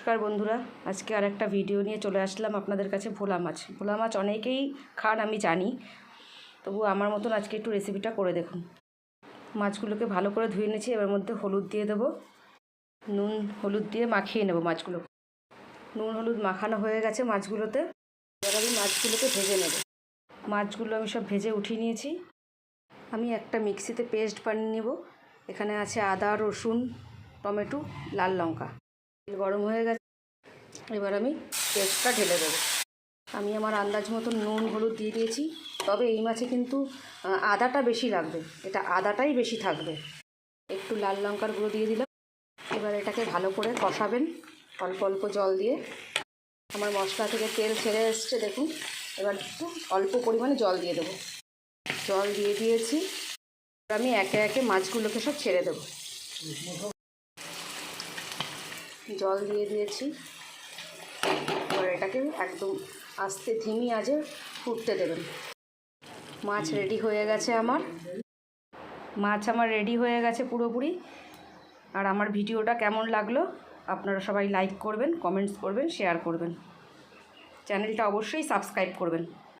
নমস্কার বন্ধুরা, আজকে আর একটা ভিডিও নিয়ে চলে আসলাম আপনাদের কাছে। ভোলা মাছ অনেকেই খান আমি জানি, তবু আমার মতন আজকে একটু রেসিপিটা করে দেখুন। মাছগুলোকে ভালো করে ধুয়ে নিয়েছি, এবার মধ্যে হলুদ দিয়ে দেবো। নুন হলুদ দিয়ে মাখিয়ে নেব মাছগুলো। নুন হলুদ মাখানো হয়ে গেছে মাছগুলোতে। এবার আমি মাছগুলোকে ভেজে নেব। মাছগুলো আমি সব ভেজে উঠিয়ে নিয়েছি। আমি একটা মিক্সিতে পেস্ট বানিয়ে নেব। এখানে আছে আদা, রসুন, টমেটো, লাল লঙ্কা। গরম হয়ে গেছে, এবার আমি পেস্টটা ঢেলে দেবো। আমি আমার আন্দাজ মতন নুন হলুদ দিয়ে দিয়েছি, তবে এই মাছে কিন্তু আদাটা বেশি লাগবে, এটা আদাটাই বেশি থাকবে। একটু লাল লঙ্কার গুঁড়ো দিয়ে দিলাম। এবার এটাকে ভালো করে কষাবেন অল্প অল্প জল দিয়ে। আমার মশলা থেকে তেল ছেড়ে এসছে দেখুন। এবার একটু অল্প পরিমাণে জল দিয়ে দেবো। জল দিয়ে দিয়েছি, আমি একে একে মাছগুলোকে সব ছেড়ে দেবো। জল দিয়ে দিয়েছি, এবার এটাকে একদম আস্তে ধিমি আঁচে ফুটতে দেবেন। মাছ রেডি হয়ে গেছে আমার রেডি হয়ে গেছে পুরোপুরি। আর আমার ভিডিওটা কেমন লাগলো আপনারা সবাই লাইক করবেন, কমেন্টস করবেন, শেয়ার করবেন। চ্যানেলটা অবশ্যই সাবস্ক্রাইব করবেন।